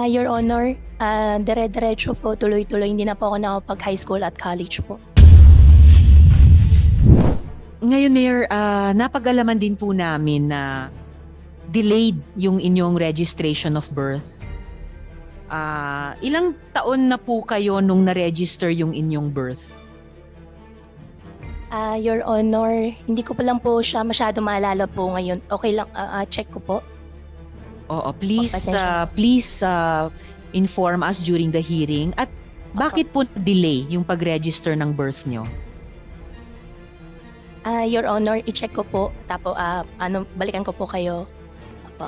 Your Honor, dire-diretso po, tuloy-tuloy. Hindi na po ako nakapag-high school at college po. Ngayon, Mayor, napag-alaman din po namin na delayed yung inyong registration of birth. Ilang taon na po kayo nung na-register yung inyong birth? Your Honor, hindi ko pa lang po siya masyado maalala po ngayon. Okay lang, check ko po. Oo, please, Pasensya. please inform us during the hearing. At bakit po delay yung pag-register ng birth nyo? Your Honor, i-check ko po. Tapos, balikan ko po kayo. Opo.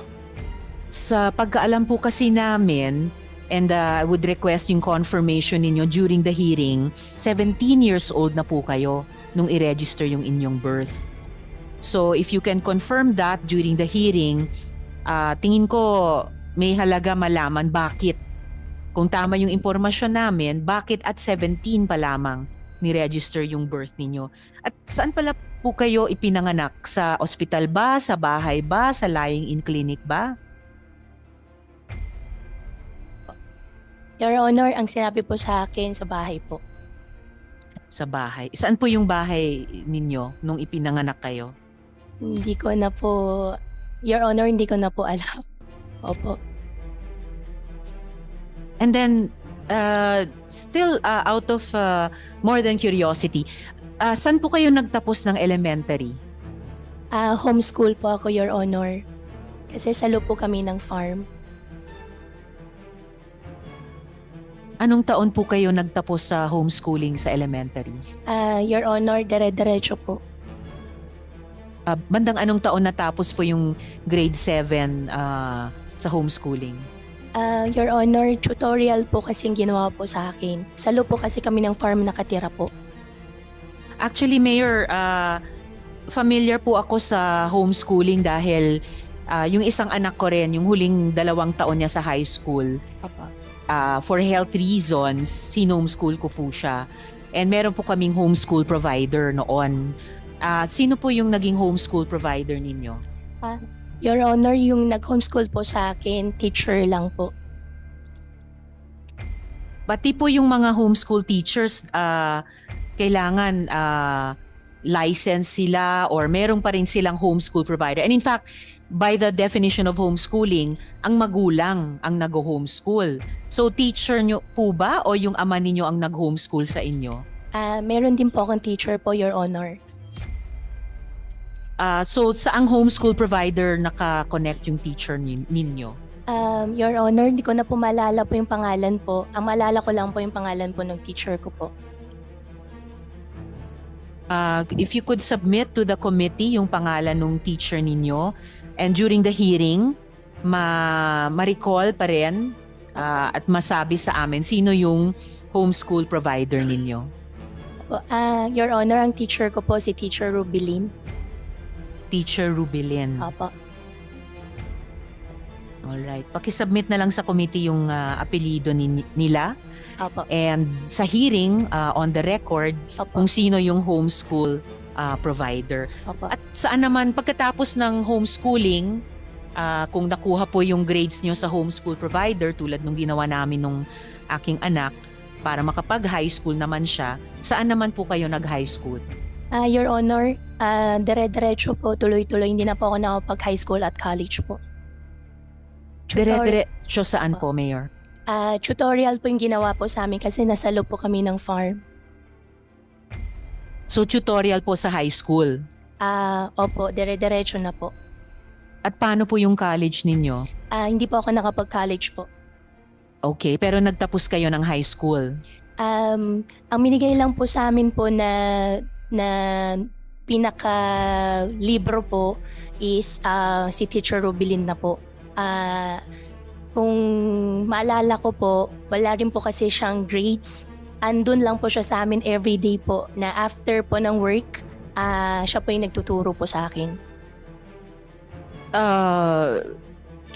Sa pagkaalam po kasi namin, and I would request yung confirmation ninyo during the hearing, 17 years old na po kayo nung i-register yung inyong birth. So if you can confirm that during the hearing, tingin ko may halaga malaman bakit. Kung tama yung impormasyon namin, bakit at 17 pa lamang ni-register yung birth ninyo? At saan pala po kayo ipinanganak? Sa ospital ba? Sa bahay ba? Sa lying-in clinic ba? Your Honor, ang sinabi po sa akin sa bahay po. Sa bahay. Saan po yung bahay ninyo nung ipinanganak kayo? Hindi ko na po, Your Honor, hindi ko na po alam. Opo. And then, still out of more than curiosity, saan po kayo nagtapos ng elementary? Homeschool po ako, Your Honor. Kasi salo po kami ng farm. Anong taon po kayo nagtapos sa homeschooling sa elementary? Your Honor, dire-diretso po. Bandang anong taon natapos po yung grade 7 sa homeschooling? Your Honor, tutorial po kasing ginawa po sa akin. Salo po kasi kami ng farm nakatira po. Actually, Mayor, familiar po ako sa homeschooling dahil yung isang anak ko rin, yung huling 2 taon niya sa high school, Papa. for health reasons, sinomeschool ko po siya. And meron po kaming homeschool provider noon. Sino po yung naging homeschool provider ninyo? Your Honor, yung nag-homeschool po sa akin, teacher lang po. Pati po yung mga homeschool teachers, kailangan license sila or meron pa rin silang homeschool provider. And in fact, by the definition of homeschooling, ang magulang ang nag-homeschool. So teacher nyo po ba o yung ama ninyo ang nag-homeschool sa inyo? Meron din po akong teacher po, Your Honor. So saang homeschool provider naka-connect yung teacher ninyo? Your Honor, hindi ko na po maalala po yung pangalan po. Ang maalala ko lang po yung pangalan po ng teacher ko po. If you could submit to the committee yung pangalan ng teacher ninyo, and during the hearing, ma-recall pa rin at masabi sa amin sino yung homeschool provider ninyo. Your Honor, ang teacher ko po si Teacher Rubilin. Teacher Rubilin. Opo. Alright. Pakisubmit na lang sa committee yung apelido nila. Opo. And sa hearing, on the record, Opo. kung sino yung homeschool provider. Opo. At saan naman, pagkatapos ng homeschooling, kung nakuha po yung grades nyo sa homeschool provider, tulad nung ginawa namin nung aking anak, para makapag-high school naman siya, saan naman po kayo nag-high school? Your Honor, dire-diretso po, tuloy-tuloy. Hindi na po ako nakapag-high school at college po. Dire-diretso saan po, Mayor? Tutorial po yung ginawa po sa amin kasi nasa loob po kami ng farm. So tutorial po sa high school? Opo, dire-diretso na po. At paano po yung college ninyo? Hindi po ako nakapag-college po. Okay, pero nagtapos kayo ng high school? Ang minigay lang po sa amin po na pinaka-libro po is si Teacher Rubilin na po. Kung maalala ko po, wala rin po kasi siyang grades. Andun lang po siya sa amin everyday po na after po ng work, siya po yung nagtuturo po sa akin.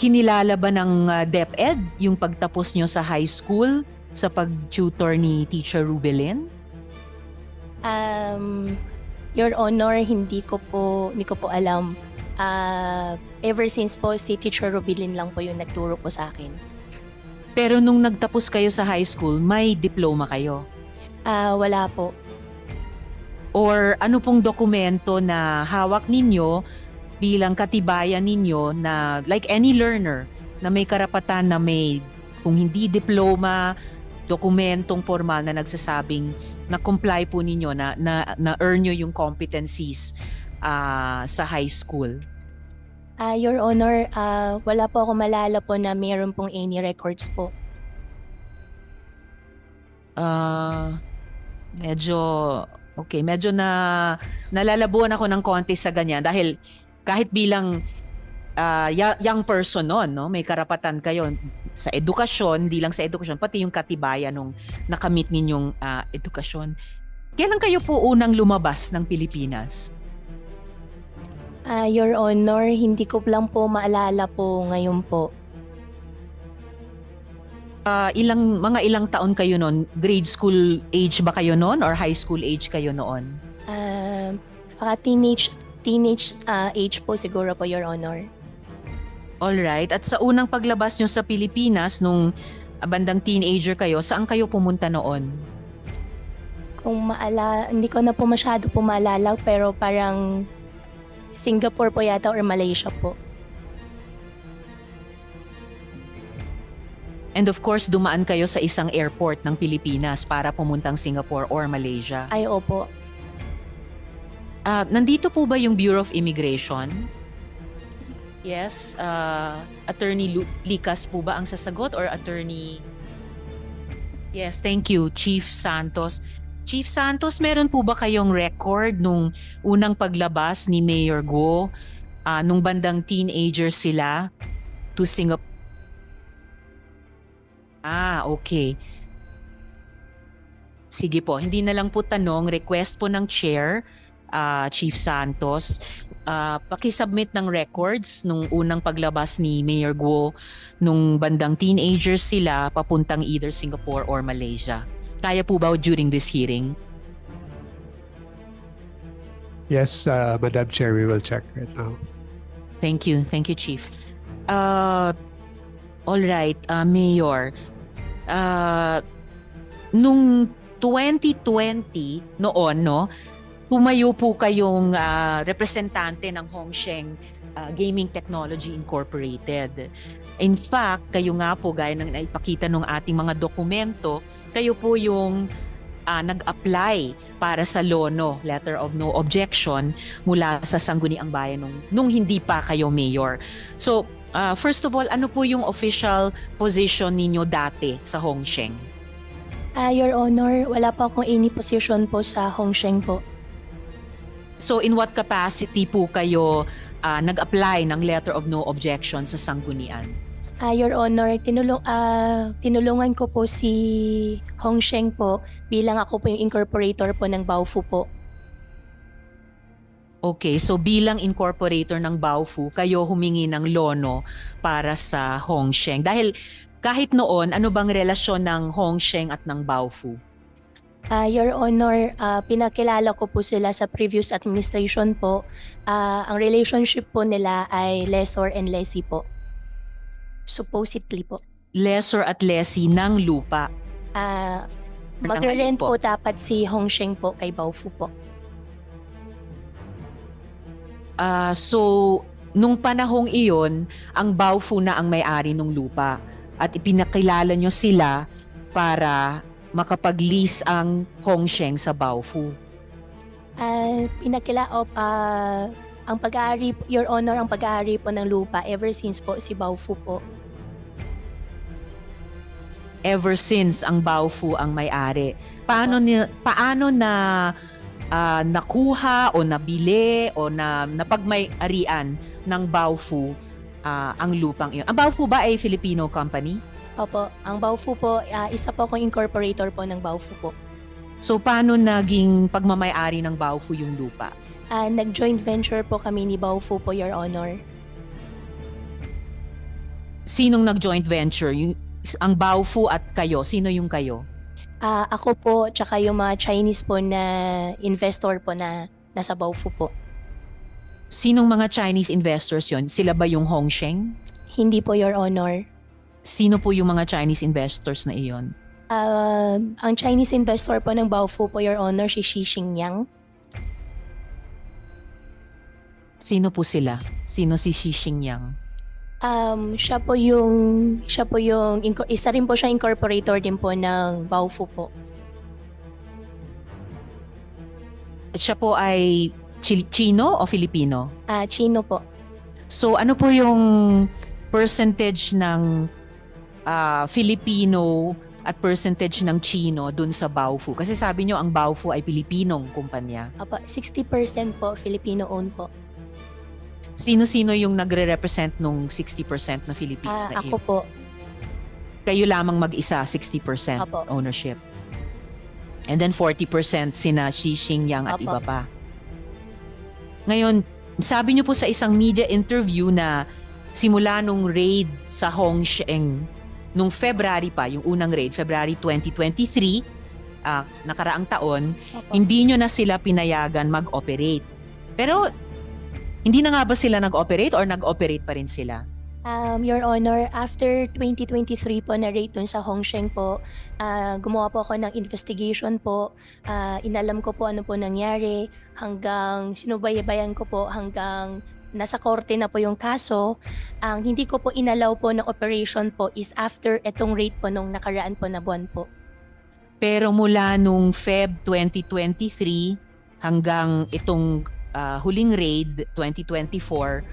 Kinilala ba ng DepEd yung pagtapos nyo sa high school sa pag-tutor ni Teacher Rubilin? Your Honor, hindi ko po alam. Ever since po si Teacher Rubilin lang po yung nagturo po sa akin. Pero nung nagtapos kayo sa high school, may diploma kayo? Wala po. Or ano pong dokumento na hawak ninyo bilang katibayan ninyo na like any learner na may karapatan na may, kung hindi diploma, dokumentong formal na nagsasabing na comply po ninyo na earn nyo yung competencies sa high school? Your Honor, wala po ako malala po na mayroon pong any records po. Medyo okay, medyo nalalabuan ako ng konti sa ganyan dahil kahit bilang young person noon, no, may karapatan kayo sa edukasyon, hindi lang sa edukasyon, pati yung katibayan nung nakamit ninyong edukasyon. Kailan kayo po unang lumabas ng Pilipinas? Your Honor, hindi ko lang po maalala po ngayon po. Ilang taon kayo noon? Grade school age ba kayo noon or high school age kayo noon? Teenage age po siguro po, Your Honor. All right. At sa unang paglabas nyo sa Pilipinas nung bandang teenager kayo, saan kayo pumunta noon? Hindi ko na po masyado po maalala, pero parang Singapore po yata or Malaysia po. And of course, dumaan kayo sa isang airport ng Pilipinas para pumuntang Singapore or Malaysia. Ay, opo. Nandito po ba yung Bureau of Immigration? Yes. Attorney Licas po ba ang sasagot or Attorney... Yes, thank you, Chief Santos. Chief Santos, meron po ba kayong record nung unang paglabas ni Mayor Go nung bandang teenager sila to Singapore? Okay. Sige po, hindi na lang po tanong, request po ng chair, Chief Santos. Pakisubmit ng records nung unang paglabas ni Mayor Guo nung bandang teenagers sila papuntang either Singapore or Malaysia. Kaya po ba during this hearing? Yes, Madam Chair, we will check right now. Thank you, Chief. All right, Mayor. Nung 2020 noon, no, tumayo po kayong representante ng Hongsheng Gaming Technology Incorporated. In fact, kayo nga po, gaya ng naipakita ng ating mga dokumento, kayo po yung nag-apply para sa LONO, Letter of No Objection, mula sa Sangguniang Bayan nung hindi pa kayo mayor. So, first of all, ano po yung official position ninyo dati sa Hongsheng? Your Honor, wala pa akong any position po sa Hongsheng po. So, in what capacity po kayo nag-apply ng Letter of No Objection sa Sanggunian? Your Honor, tinulungan ko po si Hongsheng po bilang ako po yung incorporator po ng Baofu po. Okay, so bilang incorporator ng Baofu, kayo humingi ng lono para sa Hongsheng. Dahil kahit noon, ano bang relasyon ng Hongsheng at ng Baofu? Your Honor, pinakilala ko po sila sa previous administration po. Ang relationship po nila ay lessor and lessee po. Supposedly po. Lessor at lessee ng lupa? Magre-rent po dapat si Hongsheng po kay Baofu po. So, nung panahong iyon, ang Baofu na ang may-ari ng lupa at ipinakilala nyo sila para makapag-lease ang Hongsheng sa Baofu. Ang pag-aari, Your Honor, ang pag-aari po ng lupa ever since po si Baofu po. Ever since ang Baofu ang may-ari. Paano na nakuha o nabili o napagmay-arian ng Baofu ang lupang iyon? Ang Baofu ba ay Filipino company? Opo, ang Baofu po, isa po akong incorporator po ng Baofu po. So paano naging pagmamay-ari ng Baofu yung lupa? Nag-joint venture po kami ni Baofu po, Your Honor. Sinong nag-joint venture? Ang Baofu at kayo? Sino yung kayo? Ako po, tsaka yung mga Chinese po na investor po na nasa Baofu po. Sinong mga Chinese investors yon? Sila ba yung Hongsheng? Hindi po, Your Honor. Sino po yung mga Chinese investors na iyon? Ang Chinese investor po ng Baofu po, Your Honor, si Xi Xingyang. Sino po sila? Sino si Xi Xingyang? Siya po yung isa rin po siya incorporator din po ng Baofu po. Siya po ay Chino o Filipino? Chino po. So ano po yung percentage ng Filipino at percentage ng Chino dun sa Baofu? Kasi sabi nyo ang Baofu ay Pilipinong kumpanya. Apo, 60% po Filipino-owned po. Sino-sino yung nagre-represent nung 60% na Filipino na Ako po. Kayo lamang mag-isa, 60% Apo. ownership. And then 40% sina Xi Xingyang at Apo. iba pa. Ngayon, sabi niyo po sa isang media interview na simula nung raid sa Hongsheng, nung February pa, yung unang raid, February 2023, nakaraang taon, Apo. hindi nyo na sila pinayagan mag-operate. Pero, hindi na nga ba sila nag-operate or nag-operate pa rin sila? Your Honor, after 2023 po na raid dun sa Hongsheng po, gumawa po ako ng investigation po. Inalam ko po ano po nangyari hanggang sinubaybayan ko po hanggang nasa korte na po yung kaso. Ang hindi ko po inalaw po ng operation po is after etong raid po nung nakaraan po na buwan po. Pero mula nung Feb 2023 hanggang itong huling raid 2024,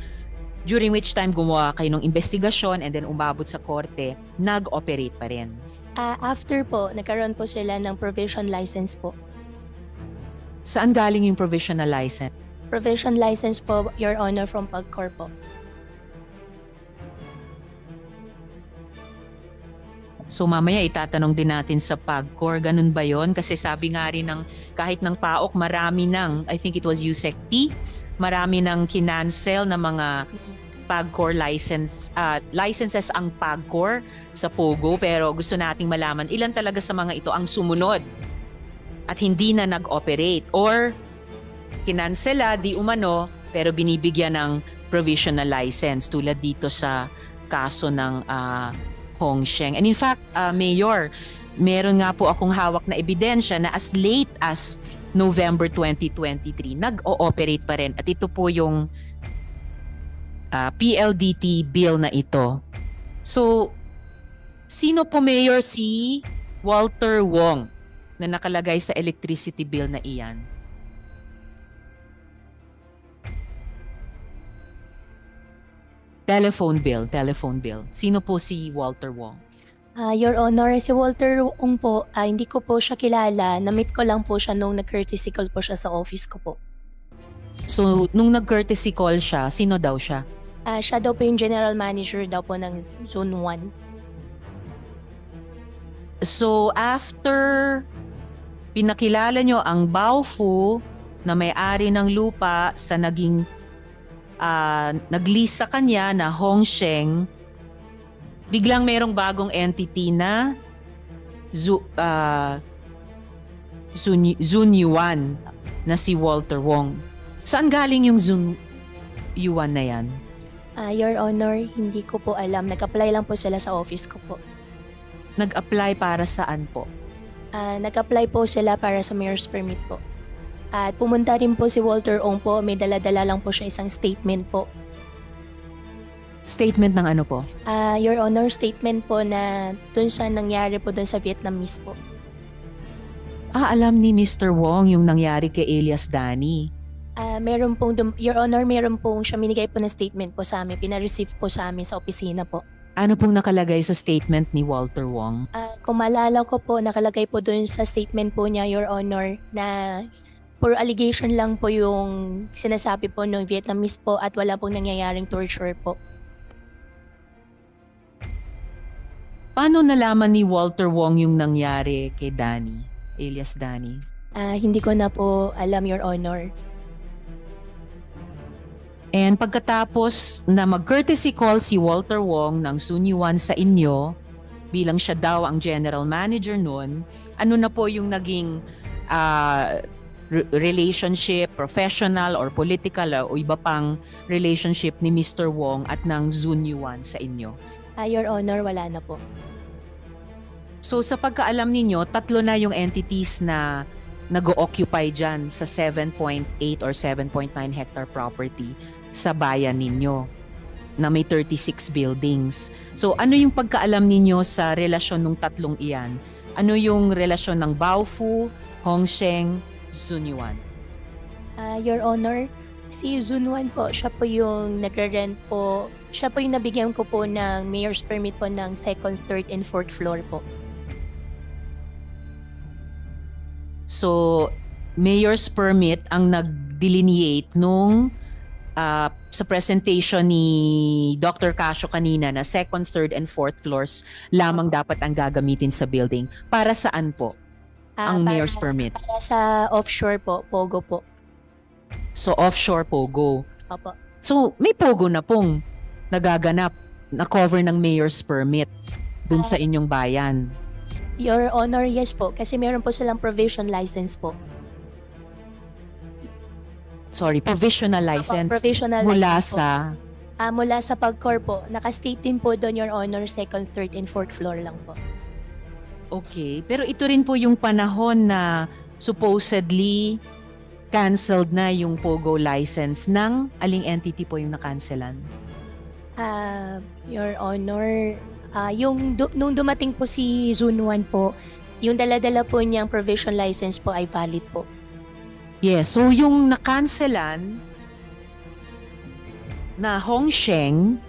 during which time gumawa kayo ng investigasyon and then umabot sa korte, nag-operate pa rin. After po, nagkaroon po sila ng provision license po. Saan galing yung provisional license? Provision license po, Your Honor, from PAGCOR po. So mamaya itatanong din natin sa PAGCOR, ganun ba yon? Kasi sabi nga rin ng kahit ng PAOK, marami ng, I think it was USECT, marami ng kinancel na mga PAGCOR licenses ang PAGCOR sa POGO, pero gusto nating malaman ilan talaga sa mga ito ang sumunod at hindi na nag-operate or kinansela di umano pero binibigyan ng provisional license tulad dito sa kaso ng Hongsheng. And in fact, Mayor, meron nga po akong hawak na ebidensya na as late as November 2023, nag-ooperate pa rin. At ito po yung PLDT bill na ito. So, sino po Mayor si Walter Wong na nakalagay sa electricity bill na iyan? Telephone bill. Sino po si Walter Wong? Your Honor, si Walter Wong po, hindi ko po siya kilala. Na-meet ko lang po siya nung nag-courtesy call po siya sa office ko po. So, nung nag-courtesy call siya, sino daw siya? Siya daw po yung general manager daw po ng Zone 1. So, after pinakilala nyo ang Baofu na may-ari ng lupa sa naging nag-lease sa kanya na Hongsheng, biglang merong bagong entity na Zunyuan na si Walter Wong. Saan galing yung Zunyuan na yan? Your Honor, hindi ko po alam. Nag-apply lang po sila sa office ko po. Nag-apply para saan po? Nag-apply po sila para sa mayor's permit po. At pumunta rin po si Walter Ong po. May dala-dala lang po siya isang statement po. Statement ng ano po? Your Honor, statement po na dun sa nangyari po dun sa Vietnamese po. Alam ni Mr. Wong yung nangyari kay Elias Dani. Meron pong, Your Honor, meron pong siya minigay po na statement po sa amin. Pina-receive po sa amin sa opisina po. Ano pong nakalagay sa statement ni Walter Wong? Kung maalala ko po, nakalagay po dun sa statement po niya, Your Honor, na puro allegation lang po yung sinasabi po ng Vietnamese po at wala pong nangyayaring torture po. Paano nalaman ni Walter Wong yung nangyari kay Dani, Elias Dani? Hindi ko na po alam, Your Honor. And pagkatapos na mag-courtesy call si Walter Wong ng Zunyuan sa inyo, bilang siya daw ang general manager noon, ano na po yung naging relationship, professional or political o iba pang relationship ni Mr. Wong at ng Zunyuan sa inyo? Your Honor, wala na po. So sa pagkaalam ninyo, 3 na yung entities na nag-occupy dyan sa 7.8 or 7.9 hectare property sa bayan ninyo na may 36 buildings. So ano yung pagkaalam ninyo sa relasyon ng 3 iyan? Ano yung relasyon ng Baofu, Hongsheng, Zunyuan? Your Honor, si Zunwan po, siya po yung nagre-rent po. Siya po yung nabigyan ko po ng mayor's permit po ng 2nd, 3rd, and 4th floor po. So, mayor's permit ang nag-delineate nung sa presentation ni Dr. Casio kanina na 2nd, 3rd, and 4th floors lamang dapat ang gagamitin sa building. Para saan po ang mayor's permit? Para sa offshore po, Pogo po. So, offshore Pogo. Opo. So, may Pogo na pong nagaganap na cover ng mayor's permit dun sa inyong bayan. Your Honor, yes po. Kasi meron po silang provision license po. Sorry, provisional license Provisional mula license sa... mula sa PAGCOR po. Nakastate din po doon, Your Honor, 2nd, 3rd, and 4th floor lang po. Okay, pero ito rin po yung panahon na supposedly canceled na yung Pogo license ng aling entity po yung nakancelan? Your Honor, nung dumating po si Zunwan po, yung dala-dala po niyang provision license po ay valid po. Yes, so yung nakancelan na Hongsheng,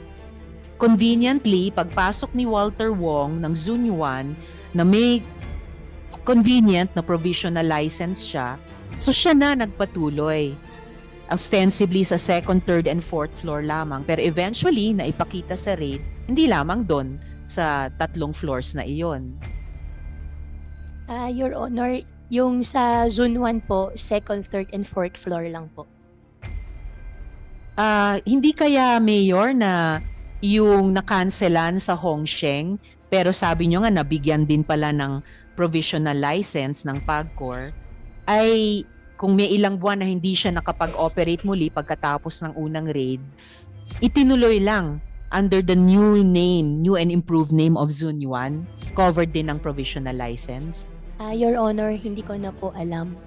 conveniently, pagpasok ni Walter Wong ng Zunyuan na may convenient na provisional license siya, so siya na nagpatuloy. Ostensibly sa 2nd, 3rd, and 4th floor lamang. Pero eventually, naipakita sa raid, hindi lamang doon sa 3 floors na iyon. Your Honor, yung sa Zunwan po, 2nd, 3rd, and 4th floor lang po. Hindi kaya, Mayor, na yung nakanselan sa Hongsheng, pero sabi nyo nga nabigyan din pala ng provisional license ng PAGCOR, ay kung may ilang buwan na hindi siya nakapag-operate muli pagkatapos ng unang raid, itinuloy lang under the new and improved name of Zunyuan, covered din ng provisional license? Your Honor, hindi ko na po alam.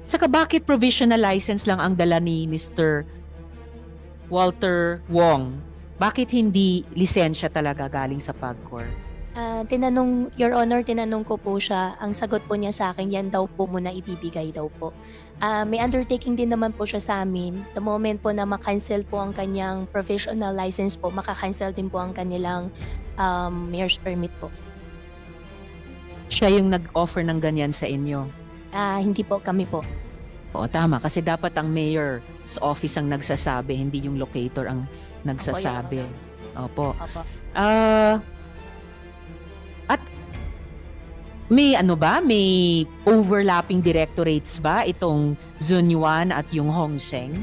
Saka bakit provisional license lang ang dala ni Mr. Walter Wong? Bakit hindi lisensya talaga galing sa PAGCOR? Your Honor, tinanong ko po siya. Ang sagot po niya sa akin, yan daw po muna ibibigay daw po. May undertaking din naman po siya sa amin. The moment po na makancel po ang kanyang provisional license po, makakancel din po ang kanilang mayor's permit po. Siya yung nag-offer ng ganyan sa inyo? Hindi po, kami po. Oo, tama. Kasi dapat ang mayor's office ang nagsasabi, hindi yung locator ang nagsasabi. Opo. Opo. At may may overlapping directorates ba itong Zunyuan at yung Hongsheng?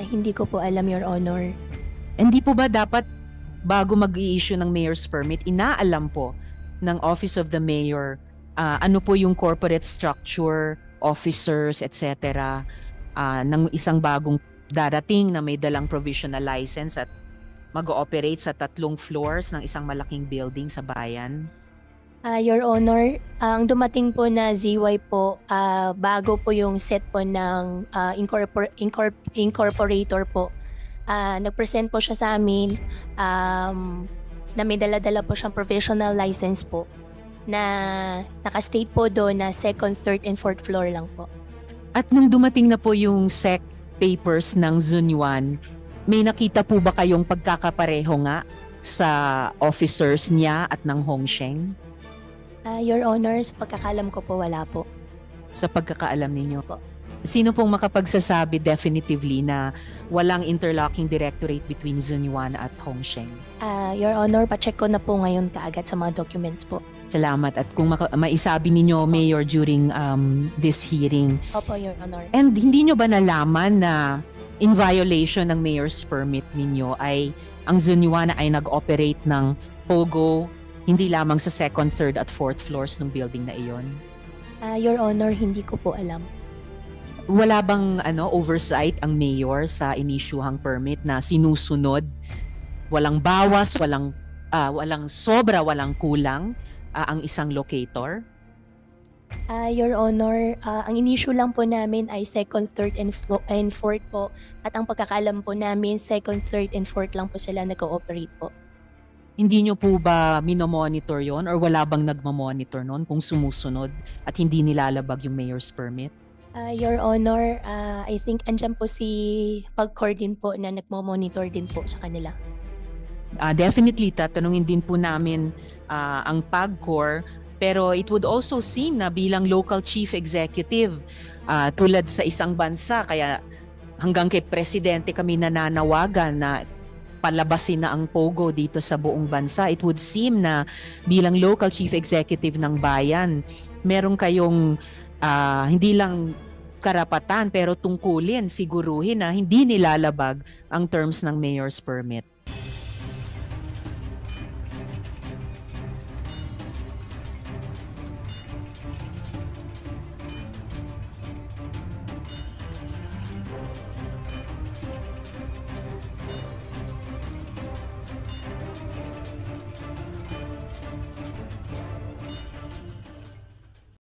Hindi ko po alam, Your Honor. Hindi po ba dapat bago mag-i-issue ng mayor's permit, inaalam po ng Office of the Mayor ano po yung corporate structure, officers, etc. Ng isang bagong darating na may dalang provisional license at mag-ooperate sa 3 floors ng isang malaking building sa bayan? Your Honor, ang dumating po na ZY po, bago po yung set po ng incorporator po. Nag-present po siya sa amin na may dala-dala po siyang provisional license po na nakastate po doon na 2nd, 3rd, and 4th floor lang po. At nung dumating na po yung SEC papers ng Zunyuan, may nakita po ba kayong pagkakapareho nga sa officers niya at ng Hongsheng? Your Honor, sa pagkakalam ko po, wala po. Sa pagkakaalam ninyo po. Sino pong makapagsasabi definitively na walang interlocking directorate between Zunyuan at Hongsheng? Your Honor, pacheck ko na po ngayon kaagad sa mga documents po. Salamat. At kung maisabi ninyo, Mayor, during this hearing. Opo, Your Honor. And hindi nyo ba nalaman na in violation ng mayor's permit ninyo ay ang Zunyuan ay nag-operate ng Pogo hindi lamang sa 2nd, 3rd, at 4th floors ng building na iyon? Your Honor, hindi ko po alam. Wala bang oversight ang mayor sa inisyuhang permit na sinusunod walang bawas, walang sobra, walang kulang ang isang locator? Your Honor, ang in-issue lang po namin ay second, third, and fourth po. At ang pagkakalam po namin, second, third, and fourth lang po sila nag-ooperate po. Hindi nyo po ba minomonitor yon or wala bang nagmamonitor nun kung sumusunod at hindi nilalabag yung mayor's permit? Your Honor, I think andyan po si Pagcor din po na nagmo-monitor din po sa kanila. Definitely, tatanungin din po namin ang PAGCOR, pero it would also seem na bilang local chief executive, tulad sa isang bansa, kaya hanggang kay presidente kami nananawagan na palabasin na ang POGO dito sa buong bansa. It would seem na bilang local chief executive ng bayan, meron kayong hindi lang karapatan pero tungkulin, siguruhin na hindi nilalabag ang terms ng mayor's permit.